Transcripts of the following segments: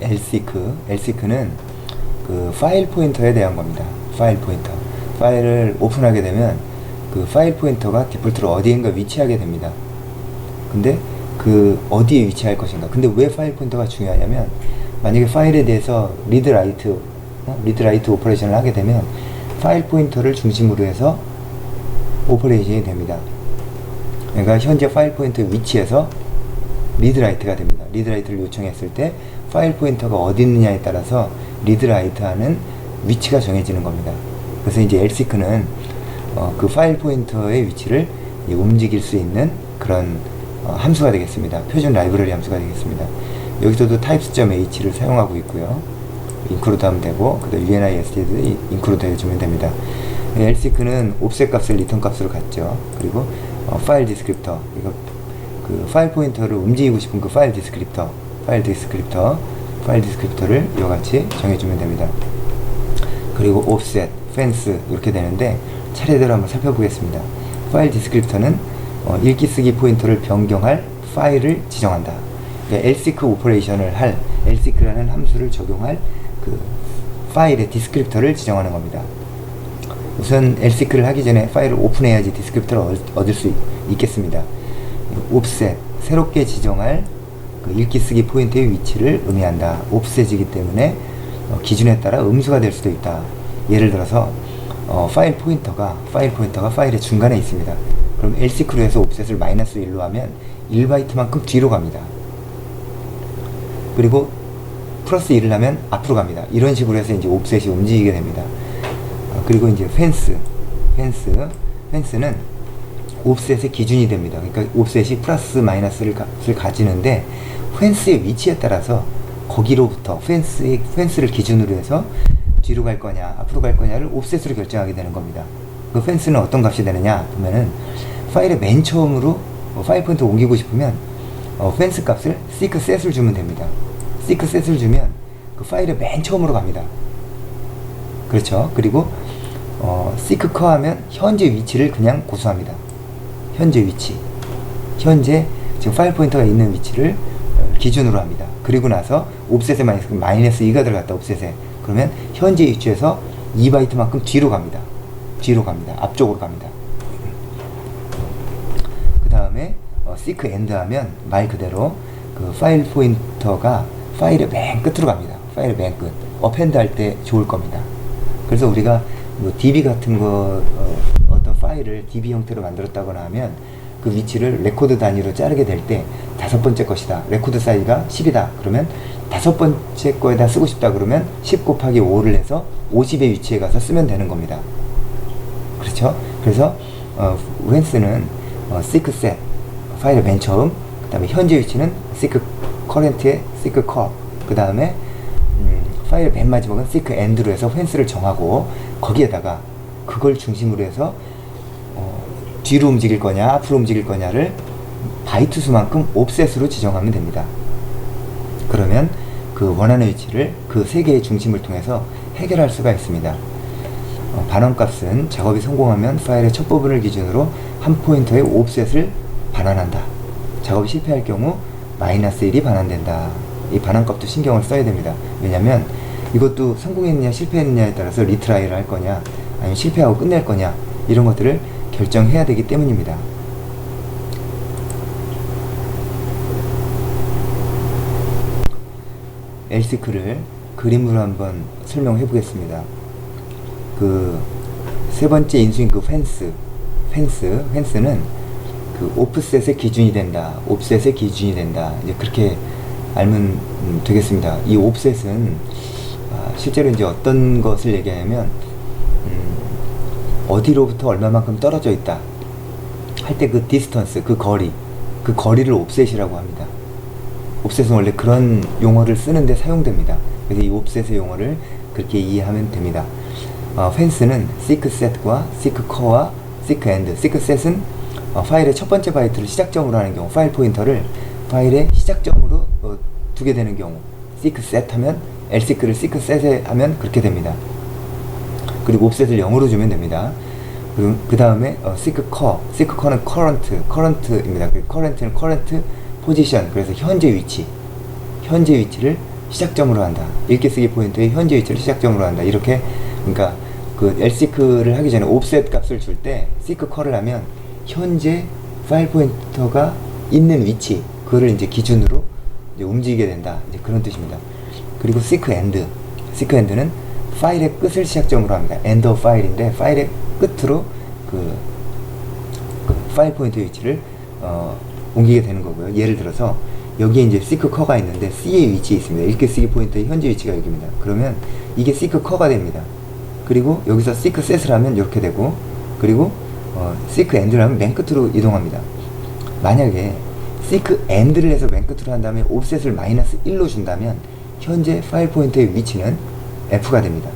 lseek는 그 파일 포인터에 대한 겁니다. 파일 포인터. 파일을 오픈하게 되면 그 파일 포인터가 디폴트로 어디인가 위치하게 됩니다. 근데 그 어디에 위치할 것인가. 근데 왜 파일 포인터가 중요하냐면, 만약에 파일에 대해서 리드 라이트 오퍼레이션을 하게 되면 파일 포인터를 중심으로 해서 오퍼레이션이 됩니다. 그러니까 현재 파일 포인터 위치에서 리드 라이트가 됩니다. 리드 라이트를 요청했을 때 파일 포인터가 어디 있느냐에 따라서 리드 라이트 하는 위치가 정해지는 겁니다. 그래서 이제 lseek는 그 파일 포인터의 위치를 움직일 수 있는 그런 함수가 되겠습니다. 표준 라이브러리 함수가 되겠습니다. 여기서도 types.h를 사용하고 있고요. include 하면 되고, 그 다음 unist도 include 해주면 됩니다. lseek는 offset 값을 return 값으로 갖죠. 그리고 파일 디스크립터, 이거 그 파일 포인터를 움직이고 싶은 그 파일 디스크립터를 이와같이 정해주면 됩니다. 그리고 offset, fence 이렇게 되는데 차례대로 한번 살펴보겠습니다. 파일 디스크립터는 읽기 쓰기 포인터를 변경할 파일을 지정한다. 그러니까 lseek 오퍼레이션을 할 lseek라는 함수를 적용할 그 파일의 디스크립터를 지정하는 겁니다. 우선 lseek를 하기 전에 파일을 오픈해야지 디스크립터를 얻을 수 있겠습니다. offset, 새롭게 지정할 그 읽기 쓰기 포인트의 위치를 의미한다. offset이기 때문에 기준에 따라 음수가 될 수도 있다. 예를 들어서 파일 포인터가 파일의 중간에 있습니다. 그럼 lseek로 해서 offset을 -1로 하면 1바이트만큼 뒤로 갑니다. 그리고 플러스 1을 하면 앞으로 갑니다. 이런 식으로 해서 이제 offset이 움직이게 됩니다. 그리고 이제 fence는 offset의 기준이 됩니다. 그러니까 offset이 플러스 마이너스를 가지는데 fence의 위치에 따라서 거기로부터 fence를 기준으로 해서 뒤로 갈 거냐 앞으로 갈 거냐를 offset으로 결정하게 되는 겁니다. 그 fence는 어떤 값이 되느냐 보면은, 파일의 맨 처음으로 파일 포인터 옮기고 싶으면 fence 값을 seek set을 주면 됩니다. seek set을 주면 그 파일의 맨 처음으로 갑니다. 그렇죠. 그리고 seek core 하면 현재 위치를 그냥 고수합니다. 현재 위치, 현재 지금 파일 포인터가 있는 위치를 기준으로 합니다. 그리고 나서 offset에 -2가 들어갔다. offset에 그러면 현재 위치에서 2바이트만큼 뒤로 갑니다. 앞쪽으로 갑니다. 그 다음에 seek end 하면 말 그대로 그 파일 포인터가 파일의 맨 끝으로 갑니다. 파일의 맨 끝. append 할 때 좋을 겁니다. 그래서 우리가 뭐 DB 같은 거 어떤 파일을 DB 형태로 만들었다거나 하면 그 위치를 레코드 단위로 자르게 될 때 5번째 것이다. 레코드 사이즈가 10이다. 그러면 5번째 거에다 쓰고 싶다. 그러면 10 곱하기 5를 해서 50의 위치에 가서 쓰면 되는 겁니다. 그렇죠? 그래서 fence는 seek set, 파일의 맨 처음, 그 다음에 현재 위치는 seek current의 seek core, 그 다음에 파일의 맨 마지막은 seek end로 해서 fence를 정하고, 거기에다가 그걸 중심으로 해서 뒤로 움직일 거냐 앞으로 움직일 거냐를 바이트 수만큼 offset으로 지정하면 됩니다. 그러면 그 원하는 위치를 그 세 개의 중심을 통해서 해결할 수가 있습니다. 반환값은 작업이 성공하면 파일의 첫 부분을 기준으로 한 포인터의 offset을 반환한다. 작업이 실패할 경우 -1이 반환된다. 이 반환값도 신경을 써야 됩니다. 왜냐면 이것도 성공했느냐 실패했느냐에 따라서 리트라이를 할 거냐 아니면 실패하고 끝낼 거냐 이런 것들을 결정해야 되기 때문입니다. lseek를 그림으로 한번 설명해 보겠습니다. 그 세 번째 인수인 그 fence는 그 offset의 기준이 된다. offset의 기준이 된다. 이제 그렇게 알면 되겠습니다. 이 offset은 실제로 이제 어떤 것을 얘기하냐면 어디로부터 얼마만큼 떨어져 있다 할 때 그 distance, 그 거리를 offset이라고 합니다. offset은 원래 그런 용어를 쓰는데 사용됩니다. 그래서 이 offset의 용어를 그렇게 이해하면 됩니다. fence는 seek set과 seek core와 seek end, seek set은 파일의 첫 번째 바이트를 시작점으로 하는 경우, 파일 포인터를 파일의 시작점으로 두게 되는 경우, seek set 하면 lseek를 seek set에 하면 그렇게 됩니다. 그리고 offset을 0으로 주면 됩니다. 그 다음에 seek core는 current입니다. current는 current position, 그래서 현재 위치를 시작점으로 한다. 읽기 쓰기 포인터의 현재 위치를 시작점으로 한다. 이렇게, 그러니까 그 lseek를 하기 전에 offset 값을 줄 때 seek call을 하면 현재 파일 포인터가 있는 위치, 그거를 이제 기준으로 이제 움직이게 된다. 이제 그런 뜻입니다. 그리고 seek end는 파일의 끝을 시작점으로 합니다. end of file인데 파일의 끝으로 그 파일 포인터 위치를 옮기게 되는 거고요. 예를 들어서 여기에 이제 seek call가 있는데 C의 위치에 있습니다. 읽기 쓰기 포인터의 현재 위치가 여기입니다. 그러면 이게 seek call가 됩니다. 그리고 여기서 seek set을 하면 이렇게 되고, 그리고 seek end를 하면 맨 끝으로 이동합니다. 만약에 seek end를 해서 맨 끝으로 한 다음에 offset을 -1로 준다면 현재 파일 포인터의 위치는 F가 됩니다.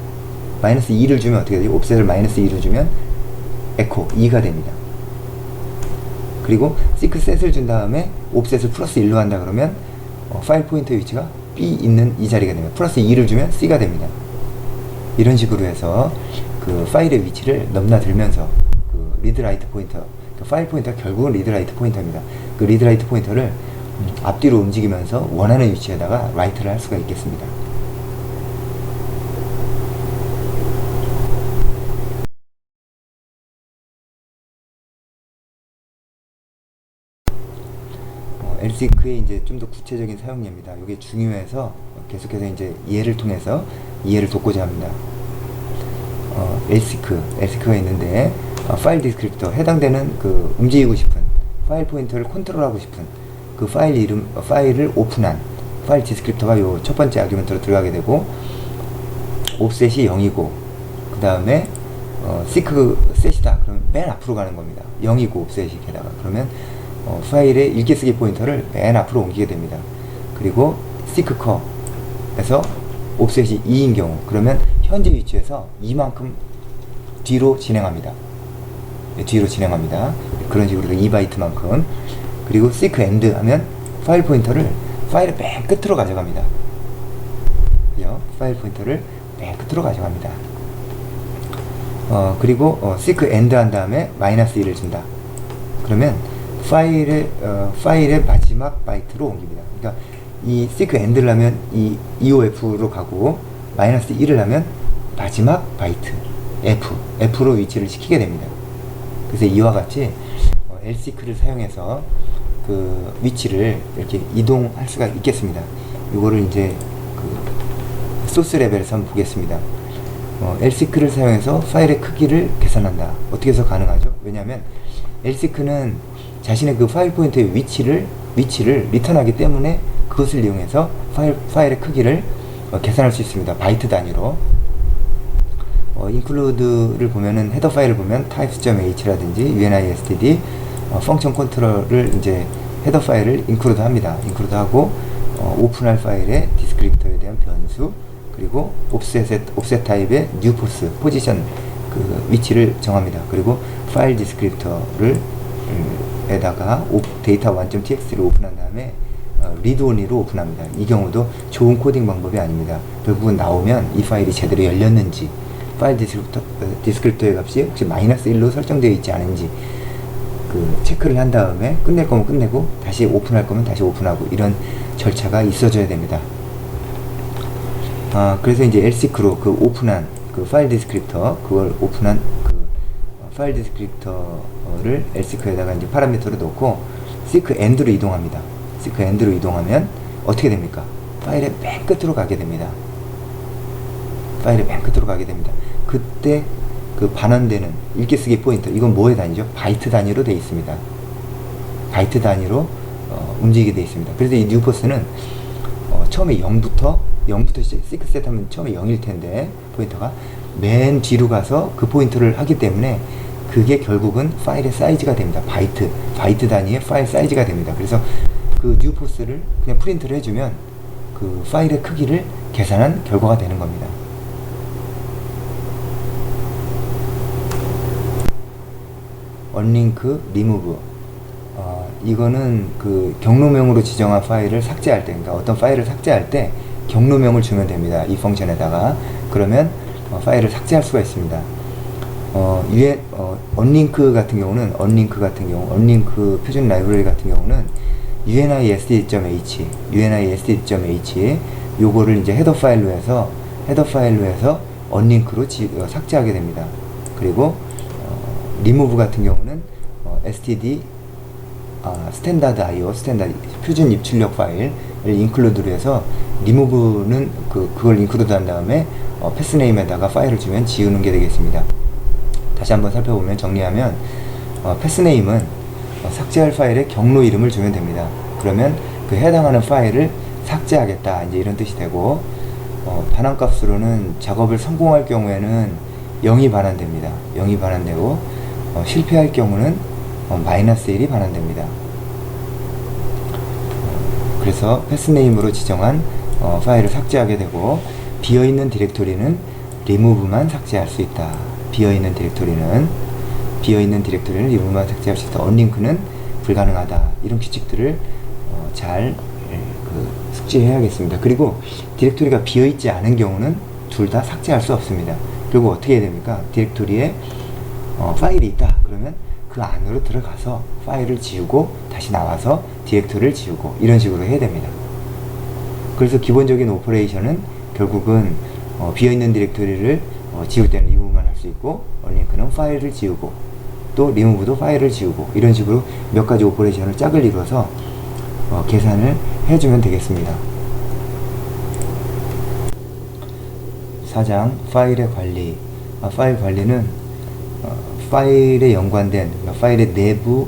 -2를 주면 어떻게 되죠? offset을 -2를 주면 echo 2가 됩니다. 그리고 seek set을 준 다음에 offset을 +1로 한다 그러면 파일 포인터 위치가 B 있는 이 자리가 됩니다. +2를 주면 C가 됩니다. 이런 식으로 해서 그 파일의 위치를 넘나들면서 그 리드라이트 포인터, 그 파일 포인터가 결국은 리드라이트 포인터입니다. 그 리드라이트 포인터를 앞뒤로 움직이면서 원하는 위치에다가 라이트를 할 수가 있겠습니다. lseek의 이제 좀 더 구체적인 사용례입니다. 이게 중요해서 계속해서 이제 예를 통해서 이해를 돕고자 합니다. lseek가 있는데 파일 디스크립터, 해당되는 그 움직이고 싶은 파일 포인터를 컨트롤하고 싶은 그 파일 이름, 파일을 오픈한 파일 디스크립터가 요 첫 번째 아규먼트로 들어가게 되고, 옵셋이 0이고 그 다음에 seek set이다 그러면 맨 앞으로 가는 겁니다. 0이고 옵셋이 게다가 그러면 파일의 읽기 쓰기 포인터를 맨 앞으로 옮기게 됩니다. 그리고 seek call에서 옵셋이 2인 경우 그러면 현재 위치에서 이만큼 뒤로 진행합니다. 뒤로 진행합니다. 그런 식으로 2바이트만큼. 그리고 seek end 하면 파일 포인터를 파일의 맨 끝으로 가져갑니다. 그죠? 파일 포인터를 맨 끝으로 가져갑니다. 그리고 seek end 한 다음에 -1을 준다. 그러면 파일의 마지막 바이트로 옮깁니다. 그러니까 이 seek end를 하면 이 EOF로 가고 -1을 하면 마지막 바이트 F로 위치를 시키게 됩니다. 그래서 이와 같이 lseek를 사용해서 그 위치를 이렇게 이동할 수가 있겠습니다. 이거를 이제 그 소스 레벨에서 한번 보겠습니다. lseek를 사용해서 파일의 크기를 계산한다. 어떻게 해서 가능하죠? 왜냐하면 lseek는 자신의 그 파일 포인터의 위치를 리턴하기 때문에 그것을 이용해서 파일의 크기를 계산할 수 있습니다. 바이트 단위로. include를 보면은 헤더 파일을 보면 types.h라든지 unistd 펑션 컨트롤을 이제 헤더 파일을 include 합니다. include 하고 오픈할 파일의 디스크립터에 대한 변수, 그리고 offset 타입의 new post 포지션 그 위치를 정합니다. 그리고 파일 디스크립터를 에다가 데이터 1.txt를 오픈한 다음에 read only로 오픈합니다. 이 경우도 좋은 코딩 방법이 아닙니다. 결국은 나오면 이 파일이 제대로 열렸는지, 파일 디스크립터의 값이 혹시 -1로 설정되어 있지 않은지 그 체크를 한 다음에 끝낼 거면 끝내고 다시 오픈할 거면 다시 오픈하고, 이런 절차가 있어줘야 됩니다. 그래서 이제 lseek로 그 오픈한 그 파일 디스크립터, 그걸 오픈한 그 파일 디스크립터를 lseek에다가 이제 파라미터를 넣고 seek end로 이동합니다. seek end로 이동하면 어떻게 됩니까? 파일의 맨 끝으로 가게 됩니다. 파일의 맨 끝으로 가게 됩니다. 그때 그 반환되는 읽기 쓰기 포인터, 이건 뭐의 단위죠? 바이트 단위로 되어 있습니다. 바이트 단위로 움직이게 되어 있습니다. 그래서 이 뉴포스는 처음에 0부터 seek set 하면 처음에 0일 텐데 포인터가 맨 뒤로 가서 그 포인터를 하기 때문에 그게 결국은 파일의 사이즈가 됩니다. 바이트 단위의 파일 사이즈가 됩니다. 그래서 그 뉴포스를 그냥 프린트를 해주면 그 파일의 크기를 계산한 결과가 되는 겁니다. unlink, remove. 이거는 그 경로명으로 지정한 파일을 삭제할 때, 그러니까 어떤 파일을 삭제할 때 경로명을 주면 됩니다. 이 펑션에다가. 그러면 파일을 삭제할 수가 있습니다. unlink 같은 경우는, unlink 표준 라이브러리 같은 경우는 unistd.h 요거를 이제 헤더 파일로 해서 언링크로 삭제하게 됩니다. 그리고 리무브 같은 경우는 std 스탠다드 IO 표준 입출력 파일을 인클루드로 해서 리무브는 그걸 인클루드 한 다음에 패스네임에다가 파일을 주면 지우는 게 되겠습니다. 다시 한번 살펴보면, 정리하면 패스네임은 삭제할 파일의 경로 이름을 주면 됩니다. 그러면 그 해당하는 파일을 삭제하겠다, 이제 이런 뜻이 되고, 반환값으로는 작업을 성공할 경우에는 0이 반환됩니다. 0이 반환되고, 실패할 경우는 -1이 반환됩니다. 그래서 패스네임으로 지정한 파일을 삭제하게 되고, 비어있는 디렉토리는 리무브만 삭제할 수 있다. 비어있는 디렉토리는 리무브만 삭제할 수 있다. 언링크는 불가능하다. 이런 규칙들을 잘 숙지해야겠습니다. 그리고 디렉토리가 비어있지 않은 경우는 둘 다 삭제할 수 없습니다. 그리고 어떻게 해야 됩니까? 디렉토리에 파일이 있다. 그러면 그 안으로 들어가서 파일을 지우고 다시 나와서 디렉토리를 지우고, 이런 식으로 해야 됩니다. 그래서 기본적인 오퍼레이션은 결국은 비어있는 디렉토리를 지울 때는 리무브만 할 수 있고, 언링크는 파일을 지우고, 또 리무브도 파일을 지우고, 이런 식으로 몇 가지 오퍼레이션을 짝을 이루어서 계산을 해주면 되겠습니다. 4장 파일의 관리. 파일 관리는 파일에 연관된, 파일의 내부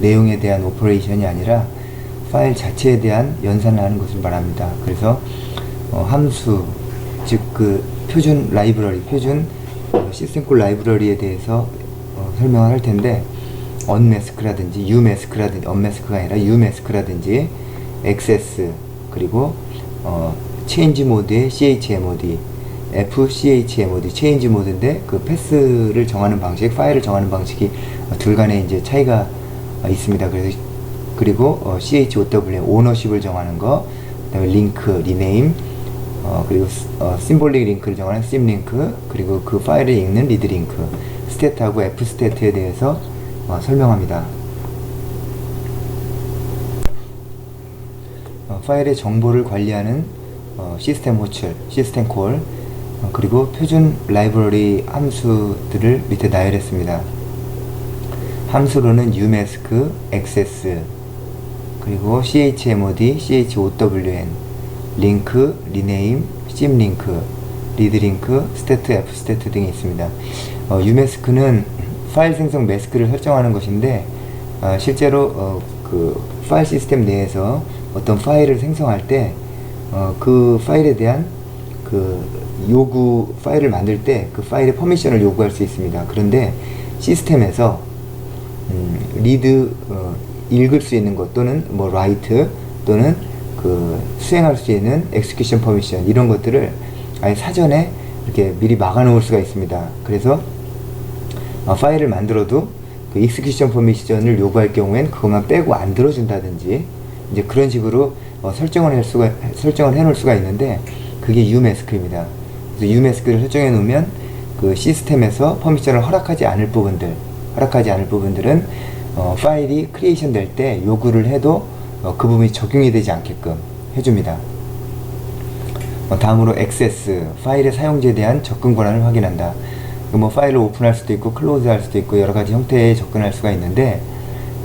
내용에 대한 오퍼레이션이 아니라 파일 자체에 대한 연산을 하는 것을 말합니다. 그래서 함수, 즉 표준 라이브러리, 표준 시스템콜 라이브러리에 대해서 설명을 할 텐데, unmask라든지 umask라든지, unmask가 아니라 umask라든지, access, 그리고 change mode의 chmod, fchmod, change mode인데 그 패스를 정하는 방식, 파일을 정하는 방식이 둘 간에 이제 차이가 있습니다. 그리고 chown, ownership을 정하는 거, 그다음에 link, rename, 그리고 symbolic link를 정하는 symlink, 그리고 그 파일을 읽는 readlink, state하고 fstate에 대해서 설명합니다. 파일의 정보를 관리하는 시스템 호출, 시스템 콜, 그리고 표준 라이브러리 함수들을 밑에 나열했습니다. 함수로는 umask, access, 그리고 chmod, chown, link, rename, symlink, readlink, stat, fstat 등이 있습니다. umask는 파일 생성 매스크를 설정하는 것인데, 실제로 그 파일 시스템 내에서 어떤 파일을 생성할 때 그 파일에 대한 요구, 파일을 만들 때 그 파일의 퍼미션을 요구할 수 있습니다. 그런데 시스템에서 리드, 읽을 수 있는 것, 또는 write, 또는 수행할 수 있는 execution permission, 이런 것들을 아예 사전에 이렇게 미리 막아 놓을 수가 있습니다. 그래서 파일을 만들어도 그 execution permission을 요구할 경우엔 그것만 빼고 안 들어준다든지, 이제 그런 식으로 설정을 해 놓을 수가 있는데, 그게 umask입니다. 그래서 umask를 설정해 놓으면 그 시스템에서 퍼미션을 허락하지 않을 부분들은 파일이 크리에이션 될 때 요구를 해도 그 부분이 적용이 되지 않게끔 해줍니다. 다음으로 access, 파일의 사용자에 대한 접근 권한을 확인한다. 파일을 오픈할 수도 있고 클로즈 할 수도 있고 여러 가지 형태에 접근할 수가 있는데,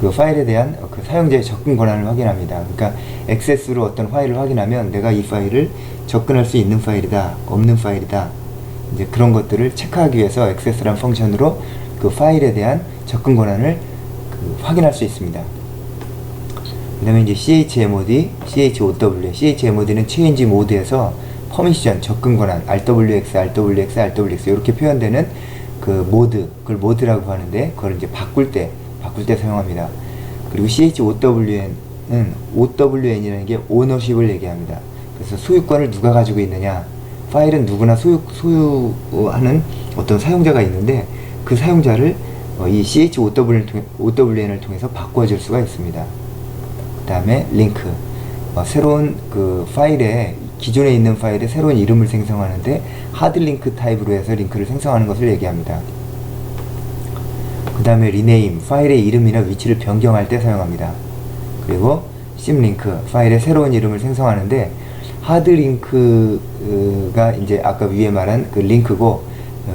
그 파일에 대한 그 사용자의 접근 권한을 확인합니다. 그러니까 액세스로 어떤 파일을 확인하면 내가 이 파일을 접근할 수 있는 파일이다, 없는 파일이다, 이제 그런 것들을 체크하기 위해서 액세스란 펑션으로 그 파일에 대한 접근 권한을 확인할 수 있습니다. 그 다음에 이제 chmod, chmod는 change mode에서 퍼미션, 접근 권한, rwx, 이렇게 표현되는 그 모드, 그걸 모드라고 하는데, 그걸 이제 바꿀 때 사용합니다. 그리고 chown은 own이라는 게 ownership을 얘기합니다. 그래서 소유권을 누가 가지고 있느냐, 파일은 누구나 소유하는 어떤 사용자가 있는데, 그 사용자를 이 chown을 통해서 바꿔줄 수가 있습니다. 그 다음에 링크, 새로운 그 파일에, 기존에 있는 파일에 새로운 이름을 생성하는데 하드링크 타입으로 해서 링크를 생성하는 것을 얘기합니다. 그 다음에 rename, 파일의 이름이나 위치를 변경할 때 사용합니다. 그리고 symlink, 파일에 새로운 이름을 생성하는데 하드 링크가 이제 아까 위에 말한 그 링크고,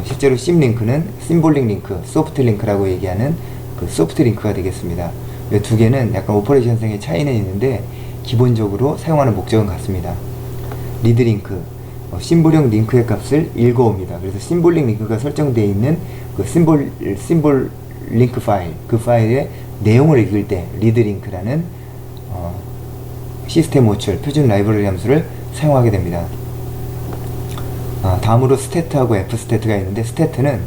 실제로 심 링크는 심볼릭 링크, 소프트 링크라고 얘기하는 그 소프트 링크가 되겠습니다. 이 두 개는 약간 오퍼레이션성의 차이는 있는데 기본적으로 사용하는 목적은 같습니다. 리드 링크, 심볼형 링크의 값을 읽어옵니다. 그래서 심볼릭 링크가 설정되어 있는 그 심볼 링크 파일, 그 파일의 내용을 읽을 때 리드 링크라는 시스템 호출, 표준 라이브러리 함수를 사용하게 됩니다. 다음으로 스태트하고 f스태트가 있는데, 스태트는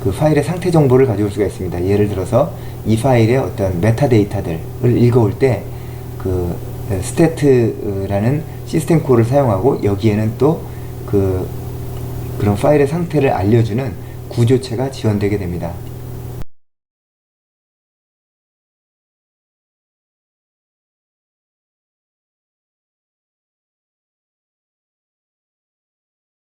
그 파일의 상태 정보를 가져올 수가 있습니다. 예를 들어서 이 파일의 어떤 메타데이터들을 읽어올 때 그 스태트라는 시스템 콜을 사용하고, 여기에는 또 그런 파일의 상태를 알려주는 구조체가 지원되게 됩니다.